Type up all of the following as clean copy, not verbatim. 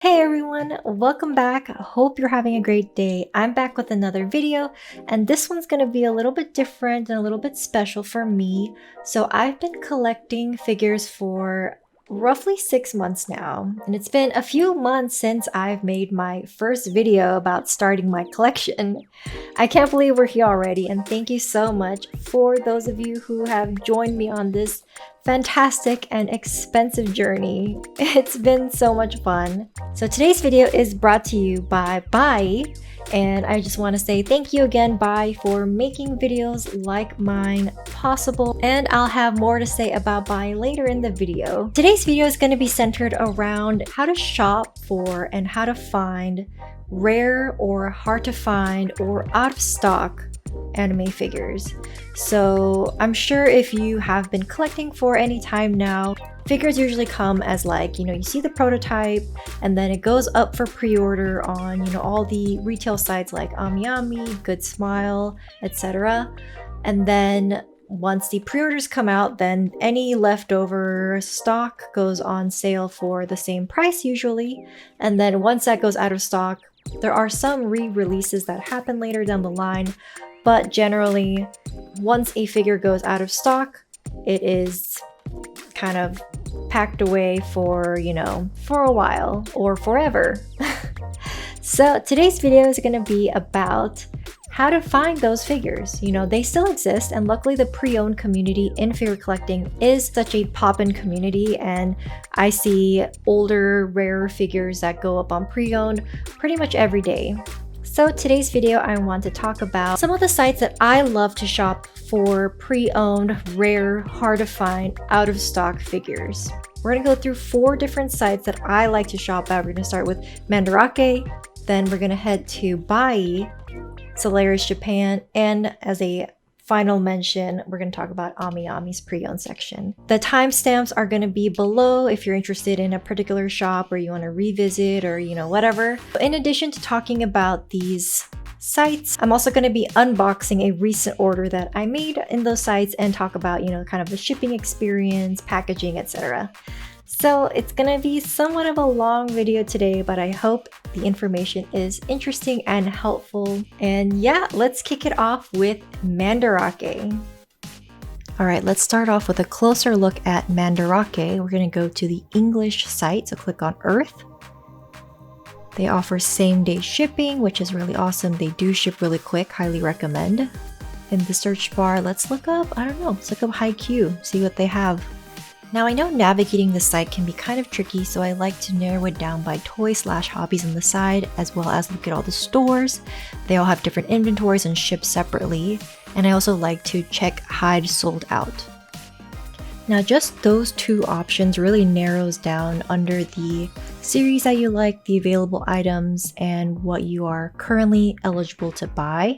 Hey everyone, welcome back. Hope you're having a great day. I'm back with another video, and this one's going to be a little bit different and a little bit special for me. So I've been collecting figures for roughly 6 months now, and it's been a few months since I've made my first video about starting my collection. I can't believe we're here already, and thank you so much for those of you who have joined me on this fantastic and expensive journey. It's been so much fun. So today's video is brought to you by Buyee, and I just want to say thank you again, Buyee, for making videos like mine possible, and I'll have more to say about Buyee later in the video. Today's video is going to be centered around how to shop for and how to find rare or hard to find or out of stock anime figures. So I'm sure if you have been collecting for any time now, figures usually come as you see the prototype and then it goes up for pre-order on all the retail sites like AmiAmi, Good Smile, etc. And then once the pre-orders come out, then any leftover stock goes on sale for the same price usually. And then once that goes out of stock, there are some re-releases that happen later down the line, but generally, once a figure goes out of stock, it is kind of packed away for a while or forever. So today's video is going to be about how to find those figures. They still exist, and luckily the pre-owned community in figure collecting is such a poppin' community, and I see older, rarer figures that go up on pre-owned pretty much every day. So today's video, I want to talk about some of the sites that I love to shop for pre-owned, rare, hard to find, out of stock figures. We're going to go through 4 different sites that I like to shop at. We're going to start with Mandarake, then we're going to head to Buyee, Solaris Japan, and as a final mention, we're going to talk about AmiAmi's pre-owned section. The timestamps are going to be below if you're interested in a particular shop or you want to revisit or whatever. In addition to talking about these sites, I'm also going to be unboxing a recent order that I made in those sites and talk about kind of the shipping experience, packaging, etc. So it's going to be somewhat of a long video today, but I hope the information is interesting and helpful. And yeah, let's kick it off with Mandarake. Alright, let's start off with a closer look at Mandarake. We're going to go to the English site, so click on Earth. They offer same-day shipping, which is really awesome. They do ship really quick, highly recommend. In the search bar, let's look up Haikyuu, see what they have. Now I know navigating the site can be kind of tricky, so I like to narrow it down by toy/hobbies on the side, as well as look at all the stores. They all have different inventories and ship separately, and I also like to check hide sold out. Now just those 2 options really narrows down under the series that you like, the available items, and what you are currently eligible to buy.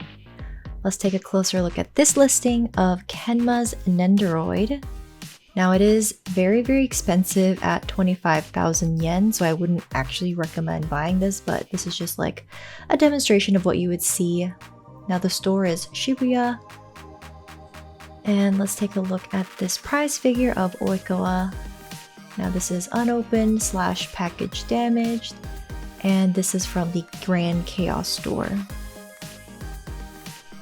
Let's take a closer look at this listing of Kenma's Nendoroid. Now it is very, very expensive at 25,000 yen, so I wouldn't actually recommend buying this, but this is just like a demonstration of what you would see. Now the store is Shibuya. And let's take a look at this prize figure of Oikawa. Now this is unopened / package damaged, and this is from the Grand Chaos store.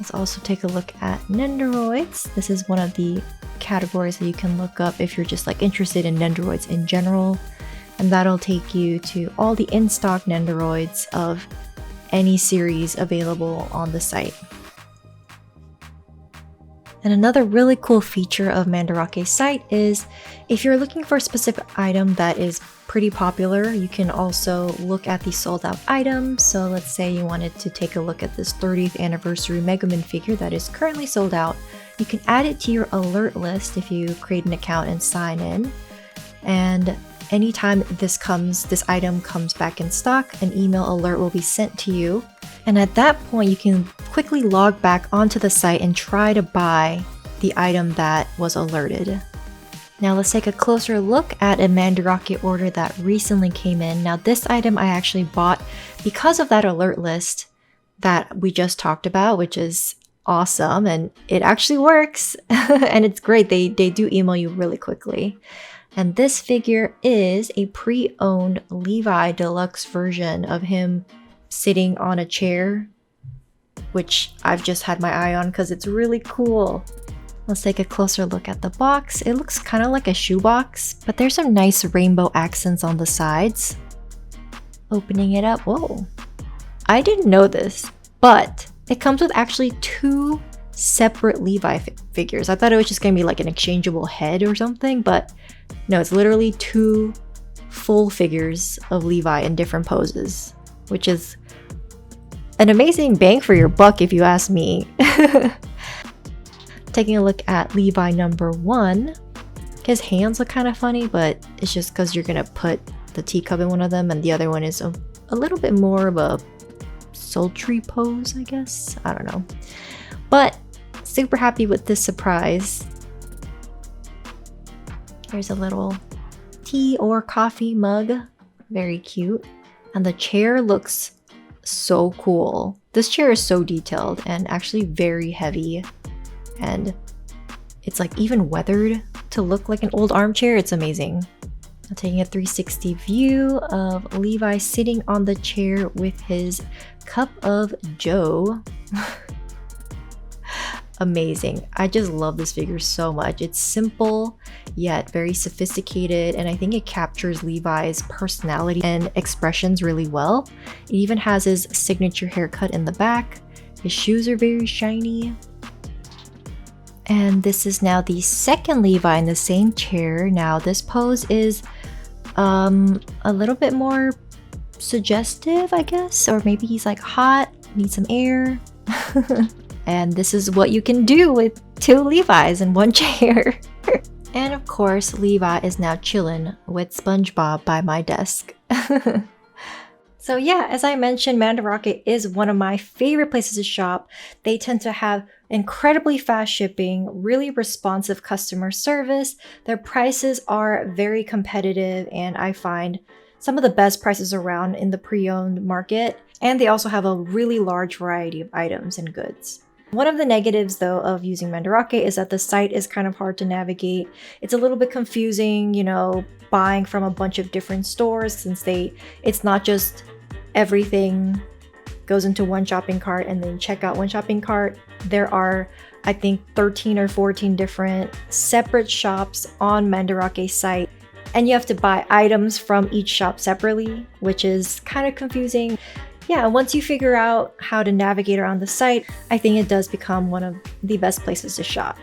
Let's also take a look at Nendoroids. This is one of the categories that you can look up if you're just interested in Nendoroids in general, and that'll take you to all the in-stock Nendoroids of any series available on the site. And another really cool feature of Mandarake's site is if you're looking for a specific item that is pretty popular, you can also look at the sold out items. So let's say you wanted to take a look at this 30th anniversary Megaman figure that is currently sold out. You can add it to your alert list if you create an account and sign in. And anytime this item comes back in stock, an email alert will be sent to you. And at that point, you can quickly log back onto the site and try to buy the item that was alerted. Now let's take a closer look at a Mandarake order that recently came in. Now this item I actually bought because of that alert list that we just talked about, which is awesome, and it actually works and it's great. They do email you really quickly. And this figure is a pre-owned Levi deluxe version of him sitting on a chair, which I've just had my eye on because it's really cool. Let's take a closer look at the box. It looks kind of like a shoebox, but there's some nice rainbow accents on the sides. Opening it up, whoa. I didn't know this, but it comes with actually 2 separate Levi figures. I thought it was just gonna be like an exchangeable head or something, but no, it's literally 2 full figures of Levi in different poses, which is an amazing bang for your buck if you ask me. Taking a look at Levi number 1, his hands look kind of funny, but it's just because you're gonna put the teacup in one of them and the other one is a little bit more of a sultry pose, I guess. I don't know. But super happy with this surprise. Here's a little tea or coffee mug. Very cute. And the chair looks so cool. This chair is so detailed and actually very heavy. And it's like even weathered to look like an old armchair. It's amazing. I'm taking a 360 view of Levi sitting on the chair with his cup of joe. Amazing. I just love this figure so much. It's simple yet very sophisticated, and I think it captures Levi's personality and expressions really well. It even has his signature haircut in the back. His shoes are very shiny. And this is now the second Levi in the same chair. Now this pose is a little bit more suggestive, I guess, or maybe he's like hot, needs some air. And this is what you can do with 2 Levi's in one chair. And of course, Levi is now chilling with SpongeBob by my desk. So yeah, as I mentioned, Mandarake is one of my favorite places to shop. They tend to have incredibly fast shipping, really responsive customer service. Their prices are very competitive, and I find some of the best prices around in the pre-owned market. And they also have a really large variety of items and goods. One of the negatives though of using Mandarake is that the site is kind of hard to navigate. It's a little bit confusing, you know, buying from a bunch of different stores since it's not just everything goes into one shopping cart and then check out one shopping cart. There are, I think, 13 or 14 different separate shops on Mandarake's site, and you have to buy items from each shop separately, which is kind of confusing. Yeah, once you figure out how to navigate around the site, I think it does become one of the best places to shop.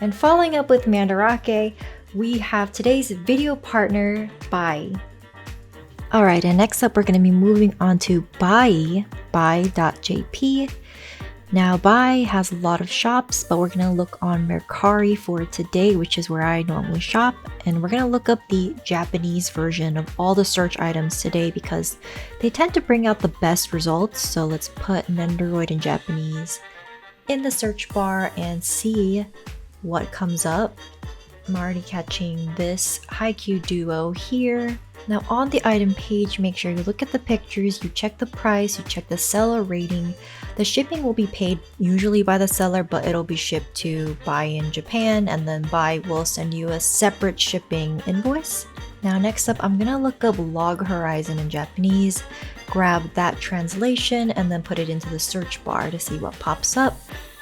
And following up with Mandarake, we have today's video partner, Buyee. Alright, and next up we're going to be moving on to Buyee, buy.jp. Now Buyee has a lot of shops, but we're going to look on Mercari for today, which is where I normally shop. And we're going to look up the Japanese version of all the search items today because they tend to bring out the best results. So let's put Nendoroid in Japanese in the search bar and see what comes up. I'm already catching this Haikyuu duo here. Now on the item page, make sure you look at the pictures, you check the price, you check the seller rating. The shipping will be paid usually by the seller, but it'll be shipped to Buyee in Japan, and then Buyee will send you a separate shipping invoice. Now next up, I'm gonna look up Log Horizon in Japanese, grab that translation, and then put it into the search bar to see what pops up.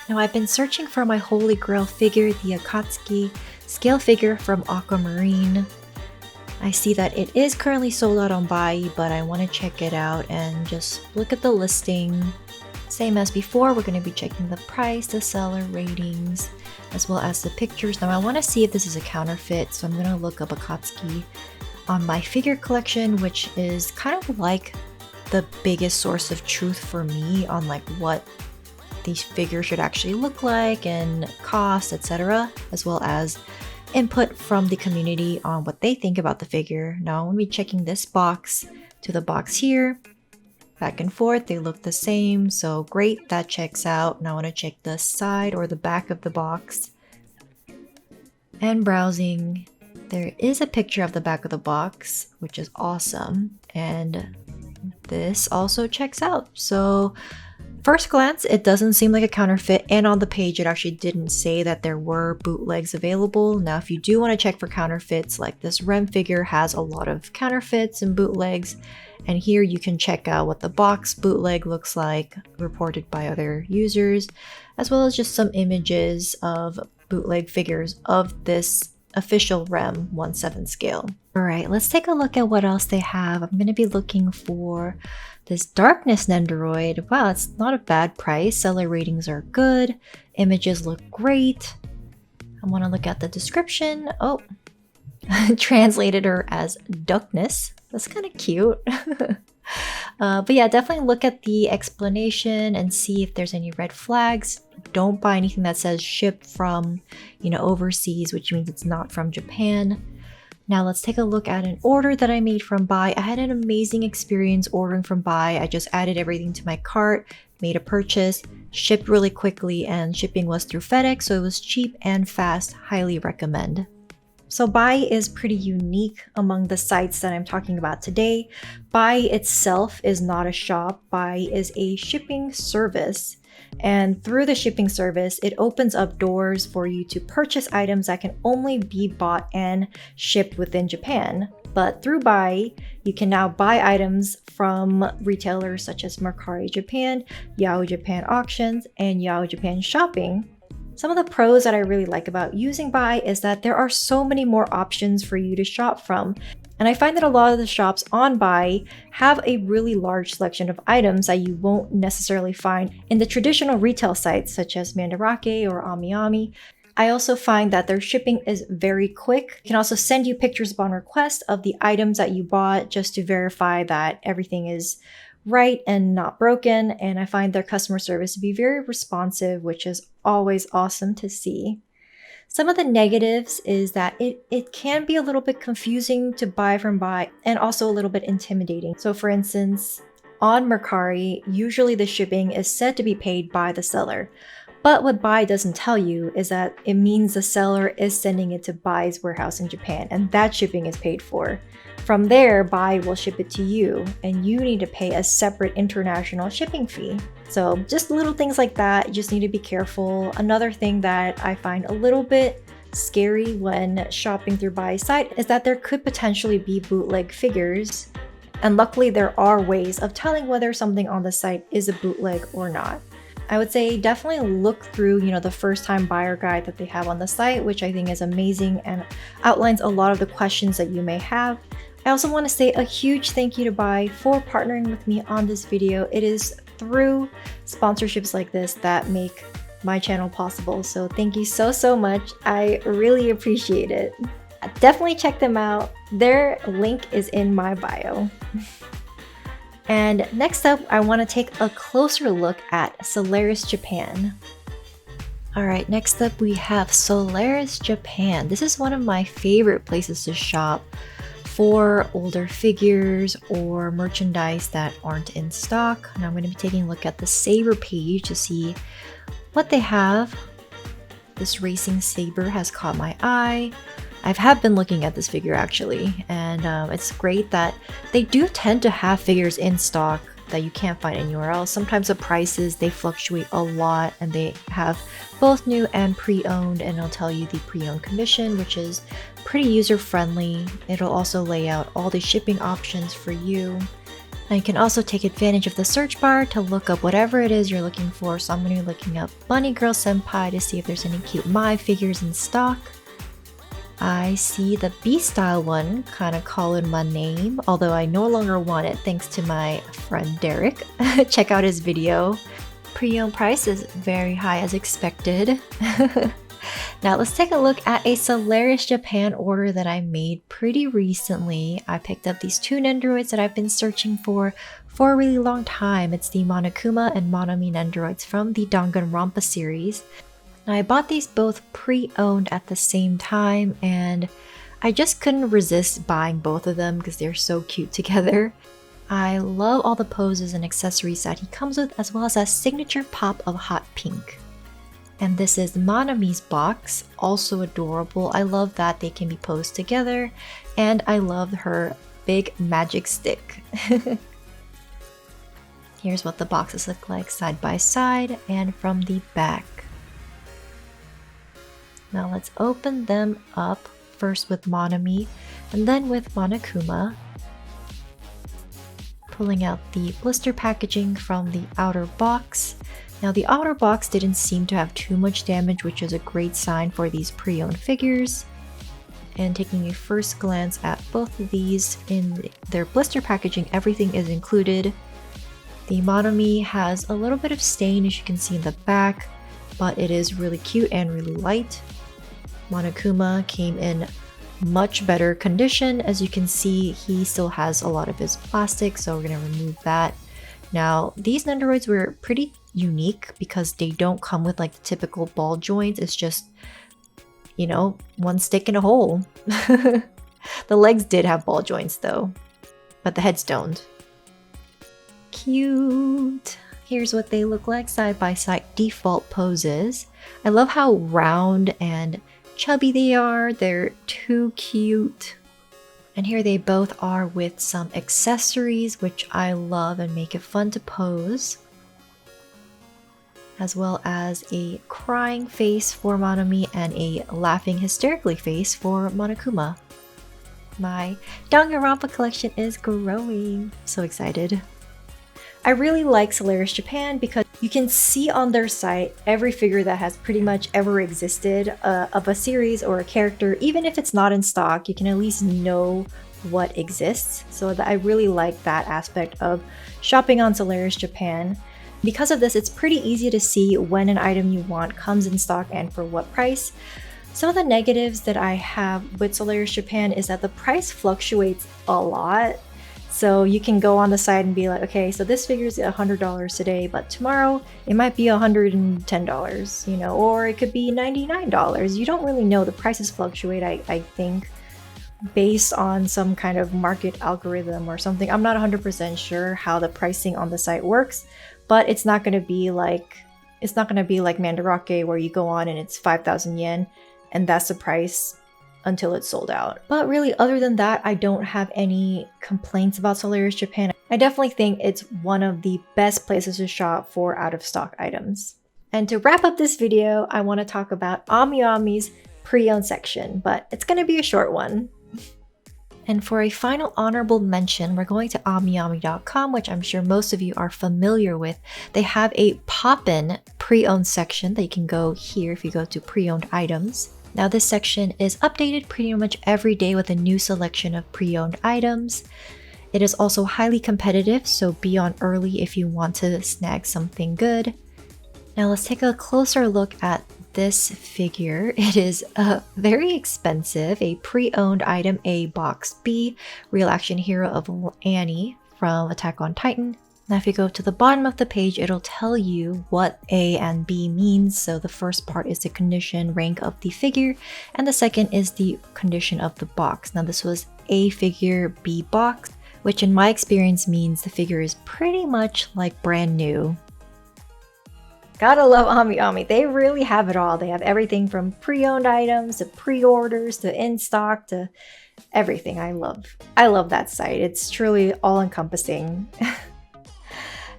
Now I've been searching for my holy grail figure, the Akatsuki scale figure from Aquamarine. I see that it is currently sold out on Buyee, but I want to check it out and just look at the listing. Same as before, we're going to be checking the price, the seller ratings, as well as the pictures. Now I want to see if this is a counterfeit, so I'm going to look up Akatsuki on my figure collection, which is kind of like the biggest source of truth for me on like what these figures should actually look like and cost, etc., as well as input from the community on what they think about the figure. Now I'm going to be checking this box to the box here. Back and forth, they look the same, so great, that checks out. Now I want to check the side or the back of the box. And browsing, there is a picture of the back of the box, which is awesome. And this also checks out. So First glance, it doesn't seem like a counterfeit, and on the page it actually didn't say that there were bootlegs available. Now if you do want to check for counterfeits, like this Rem figure has a lot of counterfeits and bootlegs, and here you can check out what the box bootleg looks like reported by other users, as well as just some images of bootleg figures of this official Rem 1/7 scale. Alright, let's take a look at what else they have. I'm going to be looking for this Darkness Nendoroid. Wow, it's not a bad price. Seller ratings are good. Images look great. I want to look at the description. Oh, translated her as Duckness. That's kind of cute. But yeah, definitely look at the explanation and see if there's any red flags. Don't buy anything that says shipped from, overseas, which means it's not from Japan. Now let's take a look at an order that I made from Buyee. I had an amazing experience ordering from Buyee. I just added everything to my cart, made a purchase, shipped really quickly, and shipping was through FedEx, so it was cheap and fast. Highly recommend. So Buyee is pretty unique among the sites that I'm talking about today. Buyee itself is not a shop. Buyee is a shipping service. And through the shipping service, it opens up doors for you to purchase items that can only be bought and shipped within Japan. But through Buyee, you can now buy items from retailers such as Mercari Japan, Yahoo Japan Auctions, and Yahoo Japan Shopping. Some of the pros that I really like about using Buyee is that there are so many more options for you to shop from. And I find that a lot of the shops on Buyee have a really large selection of items that you won't necessarily find in the traditional retail sites such as Mandarake or AmiAmi. I also find that their shipping is very quick. You can also send you pictures upon request of the items that you bought just to verify that everything is right and not broken. And I find their customer service to be very responsive, which is always awesome to see. Some of the negatives is that it can be a little bit confusing to buy from Buyee and also a little bit intimidating. So for instance, on Mercari, usually the shipping is said to be paid by the seller. But what Buyee doesn't tell you is that it means the seller is sending it to Buyee's warehouse in Japan, and that shipping is paid for. From there, Buyee will ship it to you, and you need to pay a separate international shipping fee. So just little things like that, you just need to be careful. Another thing that I find a little bit scary when shopping through Buyee's site is that there could potentially be bootleg figures. And luckily there are ways of telling whether something on the site is a bootleg or not. I would say definitely look through, the first time buyer guide that they have on the site, which I think is amazing and outlines a lot of the questions that you may have. I also want to say a huge thank you to Buyee for partnering with me on this video. It is through sponsorships like this that make my channel possible. So thank you so much. I really appreciate it. Definitely check them out. Their link is in my bio. And next up, I want to take a closer look at Solaris Japan. Alright, next up we have Solaris Japan. This is one of my favorite places to shop for older figures or merchandise that aren't in stock. And I'm going to be taking a look at the Saber page to see what they have. This racing saber has caught my eye. I have been looking at this figure actually, and it's great that they do tend to have figures in stock that you can't find anywhere else. Sometimes the prices, they fluctuate a lot, and they have both new and pre-owned, and it'll tell you the pre-owned commission, which is pretty user-friendly. It'll also lay out all the shipping options for you. And you can also take advantage of the search bar to look up whatever it is you're looking for. So I'm going to be looking up Bunny Girl Senpai to see if there's any cute Mai figures in stock. I see the B-style one kind of calling my name, although I no longer want it thanks to my friend Derek. Check out his video. Pre-owned price is very high as expected. Now let's take a look at a Solaris Japan order that I made pretty recently. I picked up these two Nendoroids that I've been searching for a really long time. It's the Monokuma and Monomi Nendoroids from the Danganronpa series. Now, I bought these both pre-owned at the same time, and I just couldn't resist buying both of them because they're so cute together. I love all the poses and accessories that he comes with, as well as a signature pop of hot pink. And this is Monomi's box, also adorable. I love that they can be posed together, and I love her big magic stick. Here's what the boxes look like side by side and from the back. Now let's open them up, first with Monomi and then with Monokuma. Pulling out the blister packaging from the outer box. Now the outer box didn't seem to have too much damage, which is a great sign for these pre-owned figures. And taking a first glance at both of these, in their blister packaging, everything is included. The Monomi has a little bit of stain, as you can see in the back, but it is really cute and really light. Monokuma came in much better condition. As you can see, he still has a lot of his plastic, so we're going to remove that. Now, these Nendoroids were pretty unique because they don't come with like the typical ball joints. It's just, you know, one stick in a hole. The legs did have ball joints though, but the heads don't. Cute! Here's what they look like side by side default poses. I love how round and chubby they are. They're too cute. And here they both are with some accessories, which I love and make it fun to pose. As well as a crying face for Monomi and a laughing hysterically face for Monokuma. My Danganronpa collection is growing. So excited. I really like Solaris Japan because you can see on their site every figure that has pretty much ever existed of a series or a character. Even if it's not in stock, you can at least know what exists. So I really like that aspect of shopping on Solaris Japan. Because of this, it's pretty easy to see when an item you want comes in stock and for what price. Some of the negatives that I have with Solaris Japan is that the price fluctuates a lot. So you can go on the site and be like, okay, so this figure is $100 today, but tomorrow it might be $110, you know, or it could be $99. You don't really know. The prices fluctuate, I think, based on some kind of market algorithm or something. I'm not 100% sure how the pricing on the site works, but it's not going to be like Mandarake where you go on and it's 5,000 yen and that's the price until it's sold out. But really, other than that, I don't have any complaints about Solaris Japan. I definitely think it's one of the best places to shop for out of stock items. And to wrap up this video, I want to talk about AmiAmi's pre-owned section, but it's going to be a short one. And for a final honorable mention, we're going to AmiAmi.com, which I'm sure most of you are familiar with. They have a pop-in pre-owned section that you can go here if you go to pre-owned items. Now this section is updated pretty much every day with a new selection of pre-owned items. It is also highly competitive, so be on early if you want to snag something good. Now let's take a closer look at this figure. It is very expensive, a pre-owned item, a box B, real action hero of Annie from Attack on Titan. Now if you go to the bottom of the page, it'll tell you what A and B means. So the first part is the condition rank of the figure, and the second is the condition of the box. Now this was A figure, B box, which in my experience means the figure is pretty much like brand new. Gotta love AmiAmi. They really have it all. They have everything from pre-owned items to pre-orders to in stock to everything. I love that site. It's truly all-encompassing.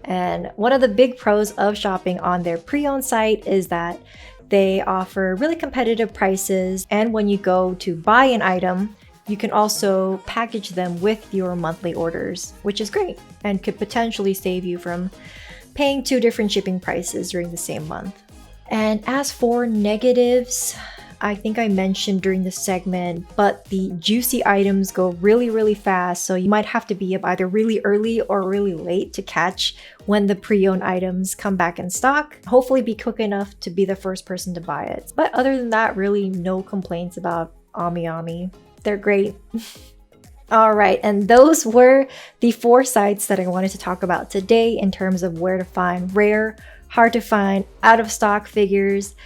And one of the big pros of shopping on their pre-owned site is that they offer really competitive prices, and when you go to buy an item, you can also package them with your monthly orders, which is great and could potentially save you from paying 2 different shipping prices during the same month. And as for negatives, I think I mentioned during the segment, but the juicy items go really fast, so you might have to be up either really early or really late to catch when the pre-owned items come back in stock. Hopefully be quick enough to be the first person to buy it. But other than that, really no complaints about AmiAmi. They're great. Alright, and those were the 4 sites that I wanted to talk about today in terms of where to find rare, hard to find, out of stock figures.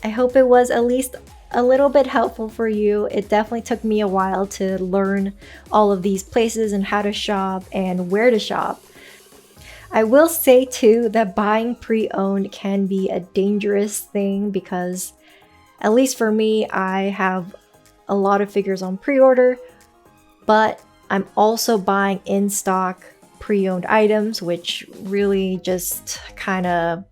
I hope it was at least a little bit helpful for you. It definitely took me a while to learn all of these places and how to shop and where to shop. I will say too that buying pre-owned can be a dangerous thing because, at least for me, I have a lot of figures on pre-order, but I'm also buying in stock pre-owned items, which really just kind of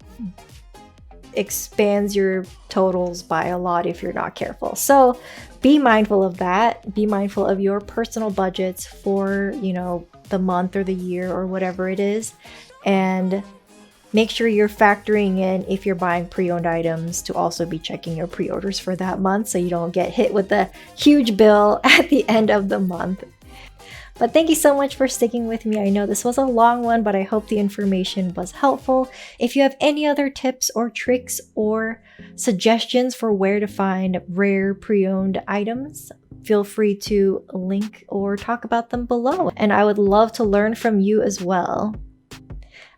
expands your totals by a lot if you're not careful. So be mindful of that. Be mindful of your personal budgets for, you know, the month or the year or whatever it is. And make sure you're factoring in, if you're buying pre-owned items, to also be checking your pre-orders for that month so you don't get hit with a huge bill at the end of the month. But thank you so much for sticking with me. I know this was a long one, but I hope the information was helpful. If you have any other tips or tricks or suggestions for where to find rare pre-owned items, feel free to link or talk about them below. And I would love to learn from you as well.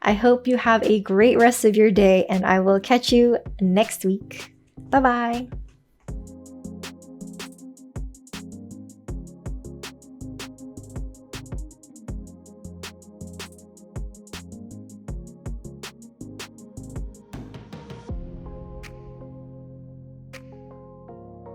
I hope you have a great rest of your day, and I will catch you next week. Bye-bye.